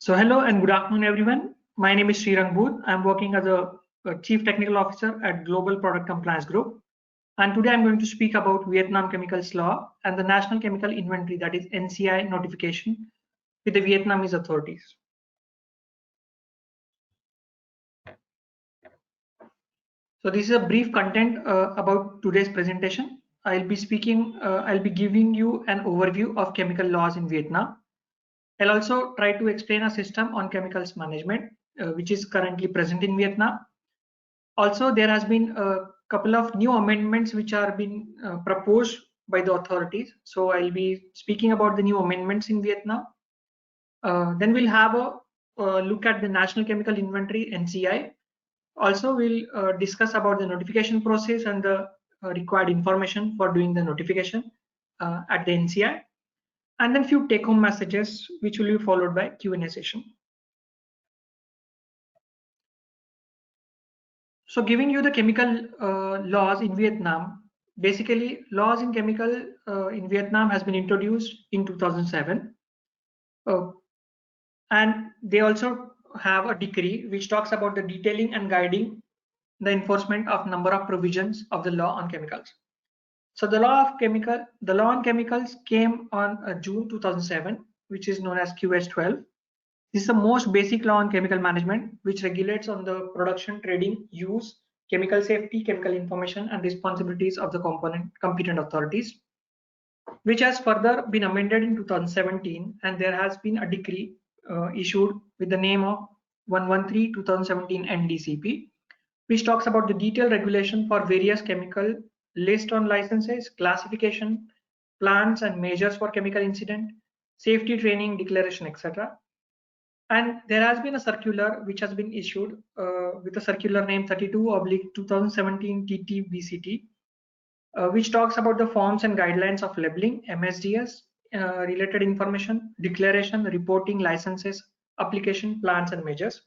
So hello and good afternoon, everyone. My name is Srirang Booth. I'm working as a Chief Technical Officer at Global Product Compliance Group. And today I'm going to speak about Vietnam Chemicals Law and the National Chemical Inventory, that is NCI notification with the Vietnamese authorities. So this is a brief content about today's presentation. I'll be giving you an overview of chemical laws in Vietnam. I'll also try to explain a system on chemicals management, which is currently present in Vietnam. Also, there has been a couple of new amendments which are being proposed by the authorities. So I'll be speaking about the new amendments in Vietnam. Then we'll have a look at the National Chemical Inventory, NCI. Also, we'll discuss about the notification process and the required information for doing the notification at the NCI. And then few take-home messages, which will be followed by Q&A session. So giving you the chemical laws in Vietnam, basically laws in chemical in Vietnam has been introduced in 2007. And they also have a decree which talks about the detailing and guiding the enforcement of number of provisions of the law on chemicals. So the law on chemicals came on June 2007, which is known as QS12. This is the most basic law on chemical management, which regulates on the production, trading, use, chemical safety, chemical information, and responsibilities of the competent authorities, which has further been amended in 2017, and there has been a decree issued with the name of 113/2017 NDCP, which talks about the detailed regulation for various chemical list on licenses, classification, plans and measures for chemical incident, safety training, declaration, etc. And there has been a circular which has been issued with a circular name 32/2017 TT-BCT, which talks about the forms and guidelines of labeling, MSDS, related information, declaration, reporting, licenses, application, plans and measures.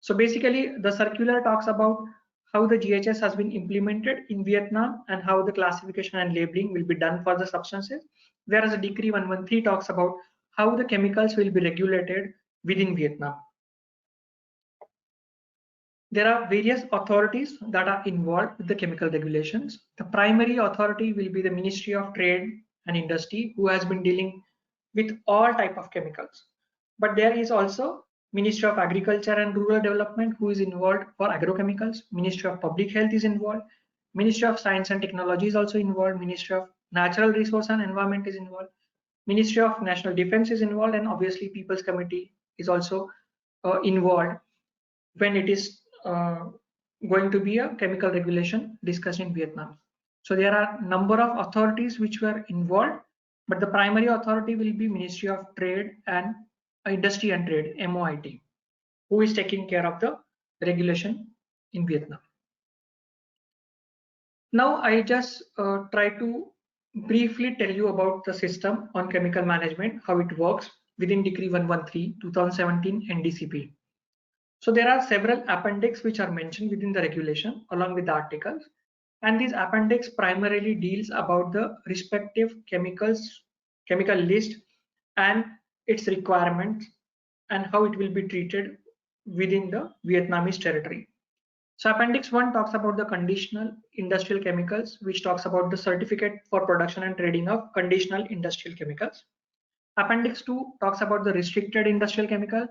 So basically the circular talks about how the GHS has been implemented in Vietnam and how the classification and labeling will be done for the substances, whereas the decree 113 talks about how the chemicals will be regulated within Vietnam. There are various authorities that are involved with the chemical regulations. The primary authority will be the Ministry of Trade and Industry, who has been dealing with all type of chemicals. But there is also Ministry of Agriculture and Rural Development, who is involved for agrochemicals. Ministry of Public Health is involved. Ministry of Science and Technology is also involved. Ministry of Natural Resource and Environment is involved. Ministry of National Defense is involved, and obviously People's Committee is also involved when it is going to be a chemical regulation discussed in Vietnam. So there are a number of authorities which were involved, but the primary authority will be Ministry of Trade and Industry and Trade, MOIT, who is taking care of the regulation in Vietnam. Now I just try to briefly tell you about the system on chemical management, how it works within Decree 113/2017 NDCP. So there are several appendix which are mentioned within the regulation along with the articles, and this appendix primarily deals about the respective chemical list and its requirements and how it will be treated within the Vietnamese territory. So Appendix 1 talks about the conditional industrial chemicals, which talks about the certificate for production and trading of conditional industrial chemicals. Appendix 2 talks about the restricted industrial chemical,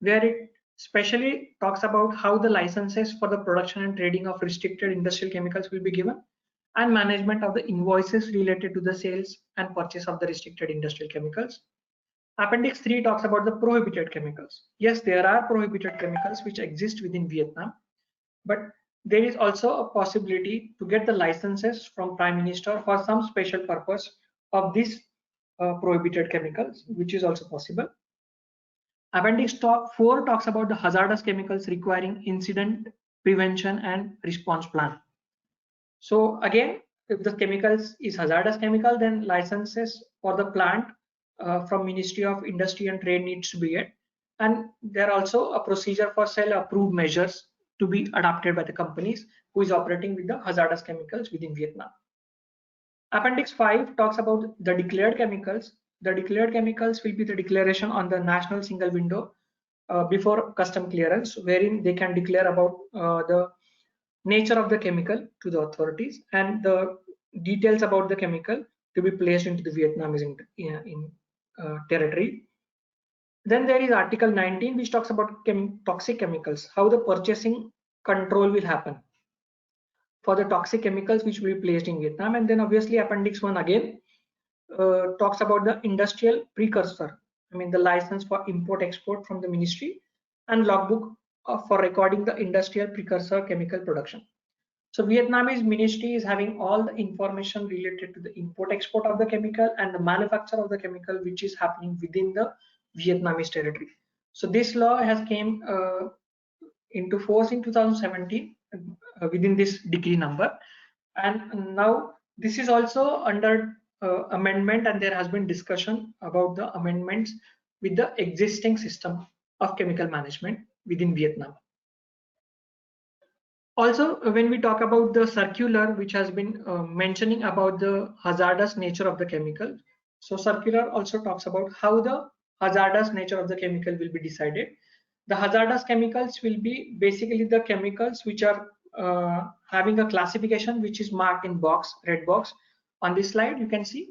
where it specially talks about how the licenses for the production and trading of restricted industrial chemicals will be given, and management of the invoices related to the sales and purchase of the restricted industrial chemicals. Appendix 3 talks about the prohibited chemicals. Yes, there are prohibited chemicals which exist within Vietnam, but there is also a possibility to get the licenses from Prime Minister for some special purpose of these prohibited chemicals, which is also possible. Appendix 4 talks about the hazardous chemicals requiring incident prevention and response plan. So again, if the chemicals is hazardous chemical, then licenses for the plant from Ministry of Industry and Trade needs to be get, and there also a procedure for sell approved measures to be adopted by the companies who is operating with the hazardous chemicals within Vietnam. Appendix 5 talks about the declared chemicals. The declared chemicals will be the declaration on the national single window before custom clearance, wherein they can declare about the nature of the chemical to the authorities and the details about the chemical to be placed into the Vietnamese territory. Then there is Article 19, which talks about toxic chemicals, how the purchasing control will happen for the toxic chemicals which will be placed in Vietnam. And then obviously Appendix 1 again talks about the industrial precursor, I mean the license for import export from the ministry, and logbook for recording the industrial precursor chemical production. So Vietnamese ministry is having all the information related to the import export of the chemical and the manufacture of the chemical which is happening within the Vietnamese territory. So this law has came into force in 2017 within this decree number, and now this is also under amendment, and there has been discussion about the amendments with the existing system of chemical management within Vietnam. Also, when we talk about the circular which has been mentioning about the hazardous nature of the chemical, so circular also talks about how the hazardous nature of the chemical will be decided. The hazardous chemicals will be basically the chemicals which are having a classification which is marked in box, red box on this slide. You can see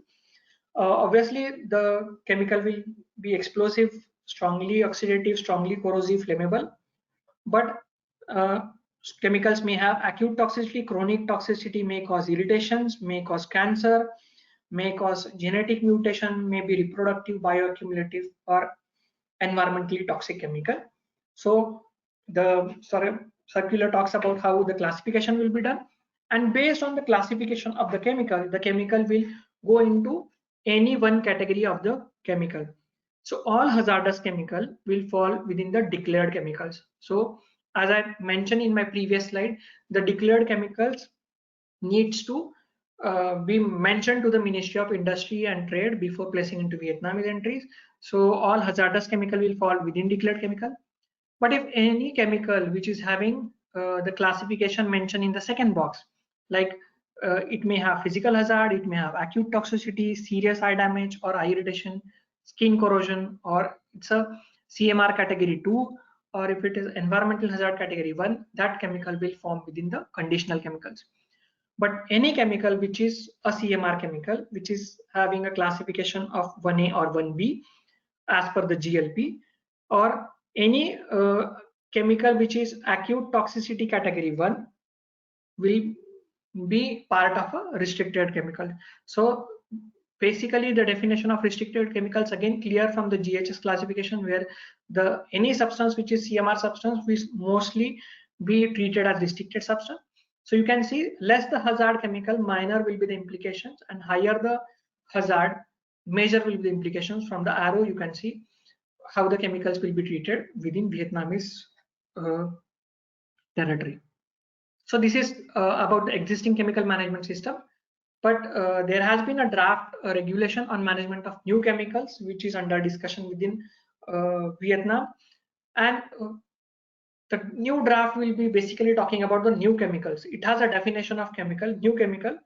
obviously the chemical will be explosive, strongly oxidative, strongly corrosive, flammable, but chemicals may have acute toxicity, chronic toxicity, may cause irritations, may cause cancer, may cause genetic mutation, may be reproductive, bioaccumulative, or environmentally toxic chemical. So the circular talks about how the classification will be done, and based on the classification of the chemical will go into any one category of the chemical. So all hazardous chemical will fall within the declared chemicals. So as I mentioned in my previous slide, the declared chemicals needs to be mentioned to the Ministry of Industry and Trade before placing into Vietnamese entries. So all hazardous chemical will fall within declared chemical. But if any chemical which is having the classification mentioned in the second box, like it may have physical hazard, it may have acute toxicity, serious eye damage or eye irritation, skin corrosion, or it's a CMR category 2, or if it is environmental hazard category 1, that chemical will form within the conditional chemicals. But any chemical which is a CMR chemical, which is having a classification of 1A or 1B as per the GLP, or any chemical which is acute toxicity category 1 will be part of a restricted chemical. So basically the definition of restricted chemicals again clear from the GHS classification, where the any substance which is CMR substance will mostly be treated as restricted substance. So you can see less the hazard chemical, minor will be the implications, and higher the hazard, major will be the implications. From the arrow you can see how the chemicals will be treated within Vietnamese territory. So this is about the existing chemical management system, but there has been a draft regulation on management of new chemicals which is under discussion within Vietnam, and the new draft will be basically talking about the new chemicals. It has a definition of chemical. New chemical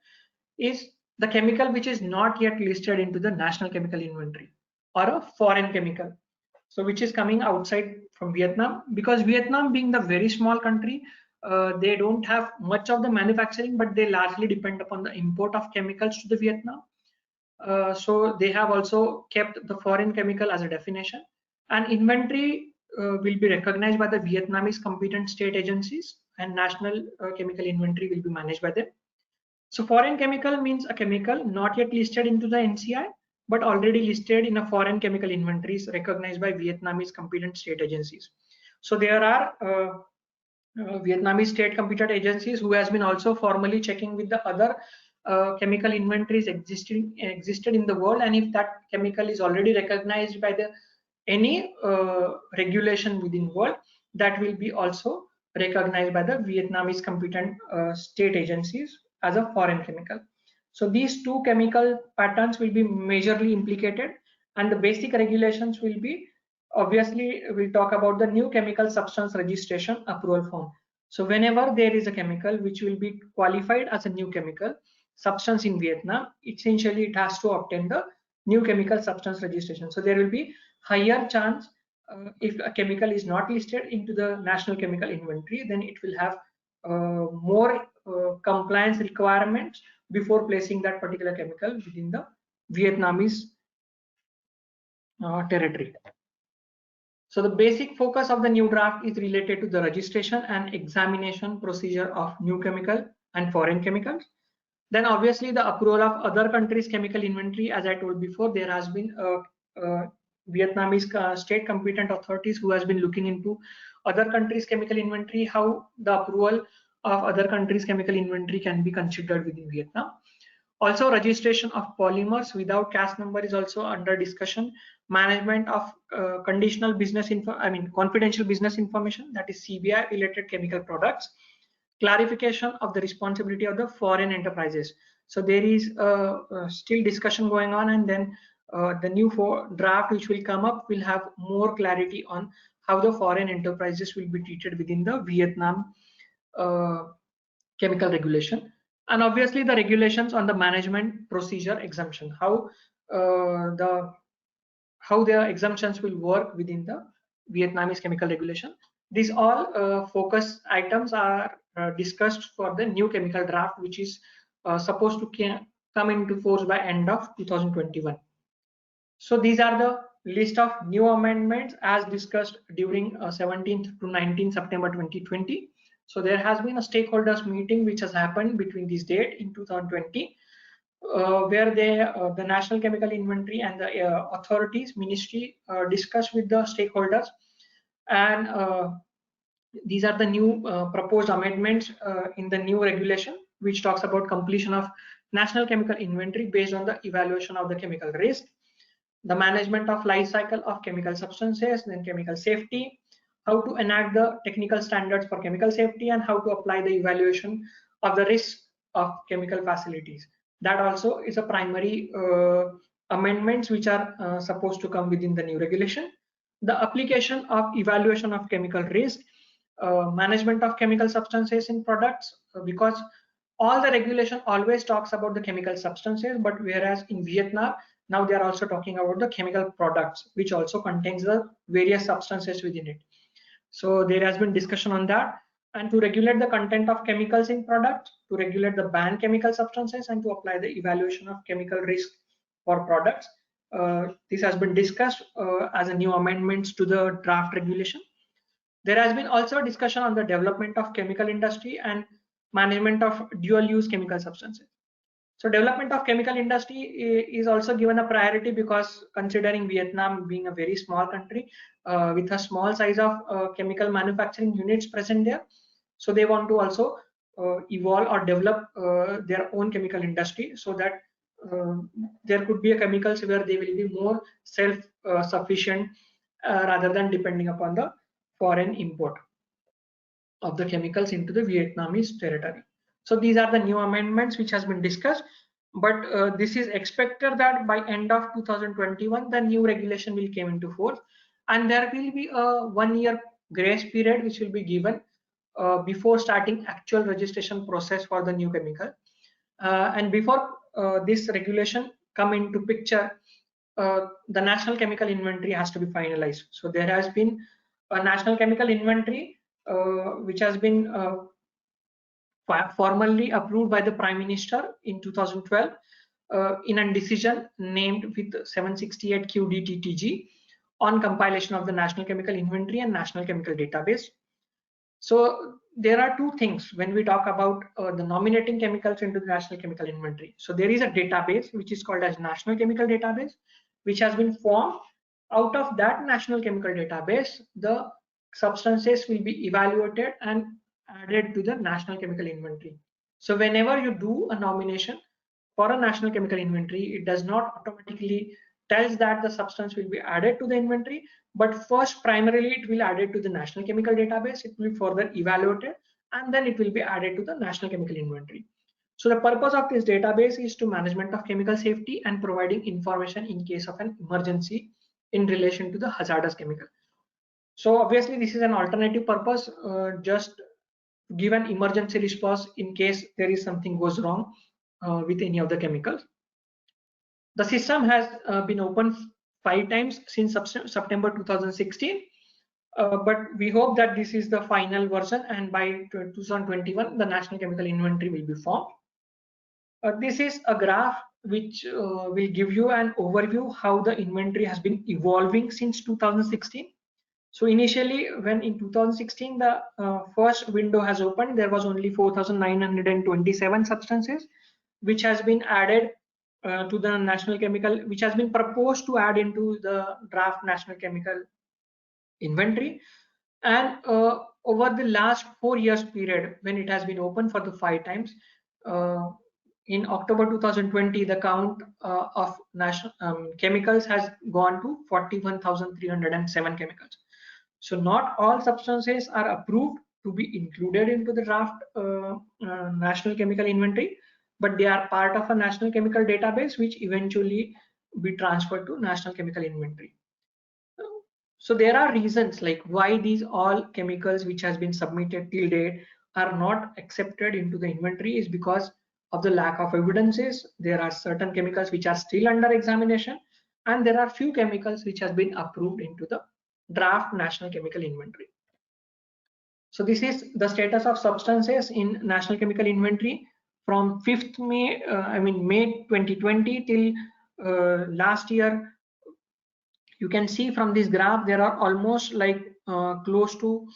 is the chemical which is not yet listed into the national chemical inventory, or a foreign chemical, so which is coming outside from Vietnam, because Vietnam being the very small country, they don't have much of the manufacturing, but they largely depend upon the import of chemicals to the Vietnam. So they have also kept the foreign chemical as a definition, and inventory will be recognized by the Vietnamese competent state agencies, and national chemical inventory will be managed by them. So foreign chemical means a chemical not yet listed into the NCI, but already listed in a foreign chemical inventories recognized by Vietnamese competent state agencies. So there are Vietnamese state competent agencies who has been also formally checking with the other chemical inventories existed in the world, and if that chemical is already recognized by the any regulation within world, that will be also recognized by the Vietnamese competent state agencies as a foreign chemical. So these two chemical patterns will be majorly implicated, and the basic regulations will be, obviously we'll talk about the new chemical substance registration approval form. So whenever there is a chemical which will be qualified as a new chemical substance in Vietnam, essentially it has to obtain the new chemical substance registration. So there will be higher chance if a chemical is not listed into the national chemical inventory, then it will have more compliance requirements before placing that particular chemical within the Vietnamese territory. So the basic focus of the new draft is related to the registration and examination procedure of new chemical and foreign chemicals. Then obviously the approval of other countries' chemical inventory. As I told before, there has been Vietnamese state competent authorities who has been looking into other countries' chemical inventory, how the approval of other countries' chemical inventory can be considered within Vietnam. Also, registration of polymers without caste number is also under discussion. Management of conditional business confidential business information, that is CBI related chemical products. Clarification of the responsibility of the foreign enterprises. So there is still discussion going on, and then the new draft which will come up will have more clarity on how the foreign enterprises will be treated within the Vietnam chemical regulation. And obviously the regulations on the management procedure exemption, how the exemptions will work within the Vietnamese chemical regulation. These all focus items are discussed for the new chemical draft, which is supposed to come into force by end of 2021. So these are the list of new amendments as discussed during 17th to 19th September 2020. So there has been a stakeholders meeting which has happened between this date in 2020, where the National Chemical Inventory and the authorities ministry discussed with the stakeholders, and these are the new proposed amendments in the new regulation, which talks about completion of National Chemical Inventory based on the evaluation of the chemical risk, the management of life cycle of chemical substances, then chemical safety, how to enact the technical standards for chemical safety, and how to apply the evaluation of the risk of chemical facilities. That also is a primary amendments which are supposed to come within the new regulation. The application of evaluation of chemical risk, management of chemical substances in products, because all the regulation always talks about the chemical substances, but whereas in Vietnam now they are also talking about the chemical products, which also contains the various substances within it. So there has been discussion on that, and to regulate the content of chemicals in products, to regulate the banned chemical substances, and to apply the evaluation of chemical risk for products. This has been discussed as a new amendments to the draft regulation. There has been also a discussion on the development of chemical industry and management of dual use chemical substances. So development of chemical industry is also given a priority, because considering Vietnam being a very small country with a small size of chemical manufacturing units present there, so they want to also evolve or develop their own chemical industry, so that there could be a chemicals where they will be more self-sufficient rather than depending upon the foreign import of the chemicals into the Vietnamese territory. So these are the new amendments which has been discussed, but this is expected that by end of 2021 the new regulation will come into force, and there will be a 1 year grace period which will be given before starting actual registration process for the new chemical. And before this regulation come into picture, the National Chemical Inventory has to be finalized. So there has been a National Chemical Inventory which has been formally approved by the Prime Minister in 2012 in a decision named with 768 QDTTG on compilation of the National Chemical Inventory and National Chemical Database. So there are two things when we talk about the nominating chemicals into the National Chemical Inventory. So there is a database which is called as National Chemical Database, which has been formed. Out of that National Chemical Database, the substances will be evaluated and added to the National Chemical Inventory. So whenever you do a nomination for a National Chemical Inventory, it does not automatically tells that the substance will be added to the inventory, but first primarily it will added to the National Chemical Database, it will be further evaluated, and then it will be added to the National Chemical Inventory. So the purpose of this database is to management of chemical safety and providing information in case of an emergency in relation to the hazardous chemical. So obviously this is an alternative purpose, just give an emergency response in case there is something goes wrong with any of the chemicals. The system has been open 5 times since September 2016. But we hope that this is the final version, and by 2021 the national chemical inventory will be formed. This is a graph which will give you an overview how the inventory has been evolving since 2016. So initially, when in 2016 the first window has opened, there was only 4,927 substances which has been added to the national chemical, which has been proposed to add into the draft national chemical inventory. And over the last 4 years period, when it has been open for the 5 times, in October 2020, the count of national chemicals has gone to 41,307 chemicals. So not all substances are approved to be included into the draft national chemical inventory, but they are part of a national chemical database which eventually be transferred to national chemical inventory. So there are reasons like why these all chemicals which has been submitted till date are not accepted into the inventory is because of the lack of evidences. There are certain chemicals which are still under examination, and there are few chemicals which has been approved into the draft national chemical inventory. So this is the status of substances in national chemical inventory from 5th May, May 2020 till last year. You can see from this graph there are almost like close to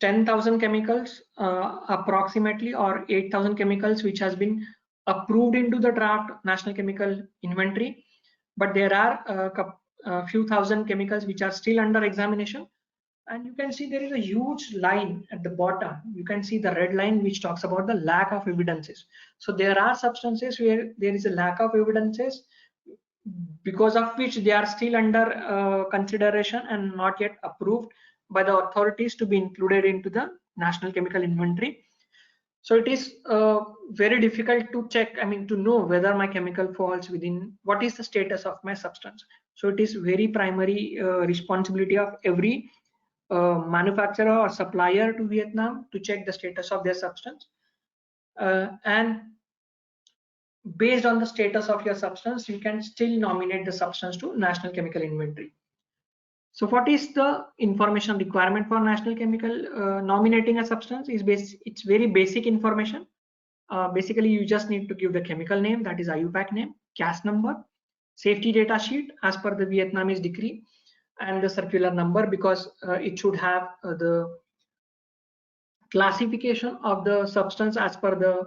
10,000 chemicals approximately, or 8,000 chemicals which has been approved into the draft national chemical inventory, but there are a few thousand chemicals which are still under examination. And you can see there is a huge line at the bottom. You can see the red line which talks about the lack of evidences. So there are substances where there is a lack of evidences, because of which they are still under consideration and not yet approved by the authorities to be included into the national chemical inventory. So it is very difficult to check, to know whether my chemical falls within what is the status of my substance. So it is very primary responsibility of every manufacturer or supplier to Vietnam to check the status of their substance. And based on the status of your substance, you can still nominate the substance to national chemical inventory. So what is the information requirement for national chemical nominating a substance? It's very basic information. Basically, you just need to give the chemical name, that is IUPAC name, CAS number, safety data sheet as per the Vietnamese decree, and the circular number, because it should have the classification of the substance as per the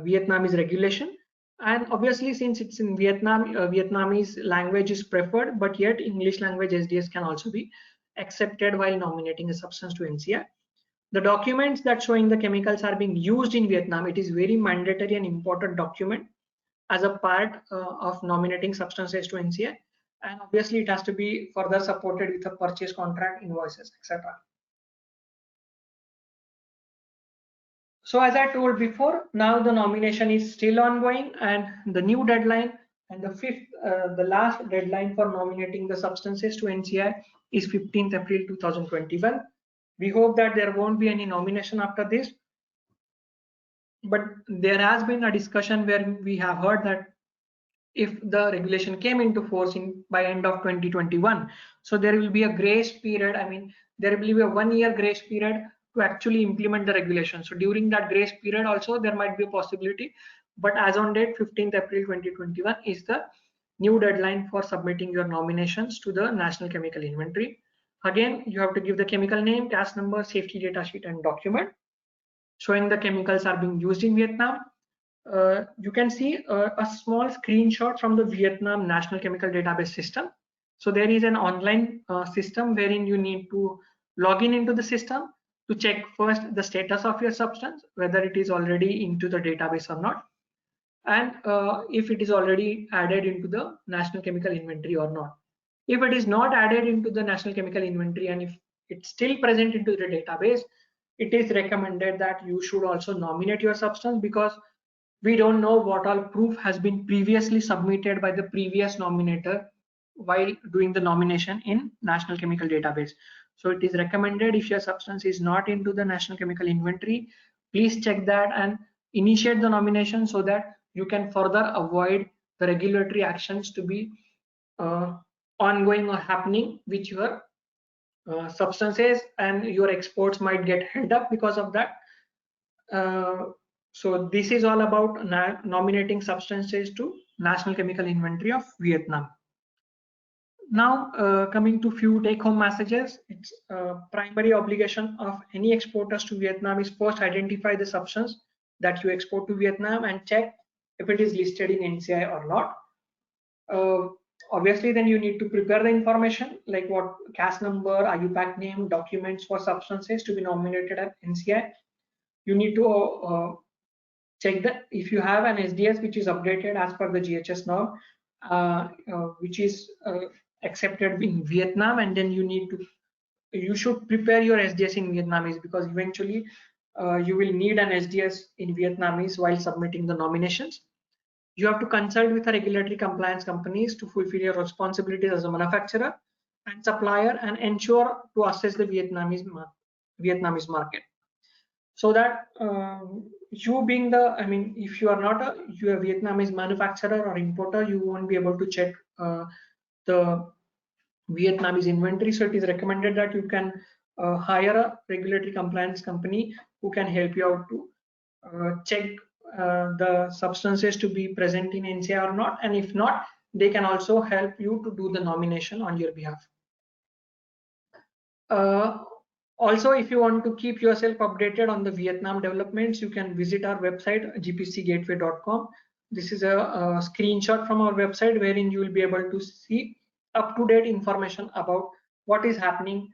Vietnamese regulation. And obviously, since it's in Vietnam, Vietnamese language is preferred, but yet English language SDS can also be accepted while nominating a substance to NCI. The documents that showing the chemicals are being used in Vietnam, it is very mandatory and important document as a part of nominating substances to NCI. And obviously it has to be further supported with a purchase contract, invoices, etc. So as I told before, now the nomination is still ongoing, and the new deadline and the last deadline for nominating the substances to NCI is 15th April 2021. We hope that there won't be any nomination after this. But there has been a discussion where we have heard that if the regulation came into force by end of 2021, so there will be a grace period. There will be a 1 year grace period to actually implement the regulation. So during that grace period also there might be a possibility, but as on date 15th April 2021 is the new deadline for submitting your nominations to the national chemical inventory. Again, you have to give the chemical name, CAS number, safety data sheet, and document showing the chemicals are being used in Vietnam. You can see a small screenshot from the Vietnam National Chemical Database system. So there is an online system wherein you need to log in into the system to check first the status of your substance, whether it is already into the database or not, and if it is already added into the national chemical inventory or not. If it is not added into the national chemical inventory and if it's still present into the database, it is recommended that you should also nominate your substance, because we don't know what all proof has been previously submitted by the previous nominator while doing the nomination in national chemical database. So it is recommended, if your substance is not into the national chemical inventory, please check that and initiate the nomination so that you can further avoid the regulatory actions to be ongoing or happening with your substances, and your exports might get held up because of that. So this is all about nominating substances to National Chemical Inventory of Vietnam. Now, coming to few take-home messages, it's primary obligation of any exporters to Vietnam is first identify the substance that you export to Vietnam and check if it is listed in NCI or not. Obviously, then you need to prepare the information like what CAS number, IUPAC name, documents for substances to be nominated at NCI. You need to check that if you have an SDS which is updated as per the GHS norm, which is accepted in Vietnam, and then you should prepare your SDS in Vietnamese, because eventually you will need an SDS in Vietnamese while submitting the nominations. You have to consult with the regulatory compliance companies to fulfill your responsibilities as a manufacturer and supplier, and ensure to assess the Vietnamese market. So that you being the, if you are not a Vietnamese manufacturer or importer, you won't be able to check the Vietnamese inventory. So it is recommended that you can hire a regulatory compliance company who can help you out to check the substances to be present in NCI or not, and if not, they can also help you to do the nomination on your behalf. Also, if you want to keep yourself updated on the Vietnam developments, you can visit our website gpcgateway.com. This is a screenshot from our website wherein you will be able to see up-to-date information about what is happening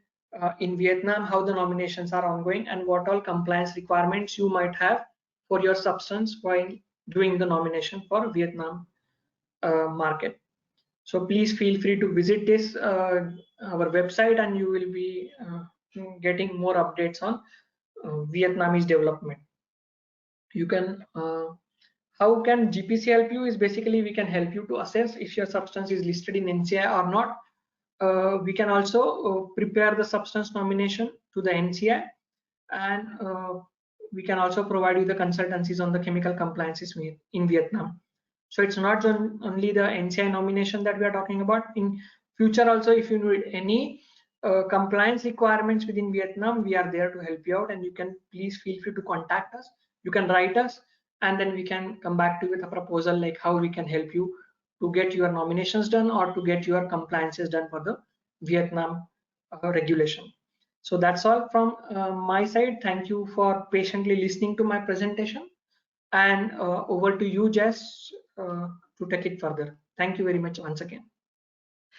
in Vietnam, how the nominations are ongoing, and what all compliance requirements you might have for your substance while doing the nomination for Vietnam market. So please feel free to visit this our website, and you will be getting more updates on Vietnamese development. You can how can GPC help you is basically we can help you to assess if your substance is listed in NCI or not. We can also prepare the substance nomination to the NCI, and we can also provide you the consultancies on the chemical compliances in Vietnam. So it's not only the NCI nomination that we are talking about. In future also, if you need any compliance requirements within Vietnam, we are there to help you out, and you can please feel free to contact us. You can write us, and then we can come back to you with a proposal like how we can help you to get your nominations done or to get your compliances done for the Vietnam regulation. So that's all from my side. Thank you for patiently listening to my presentation, and over to you, Jess, to take it further. Thank you very much once again.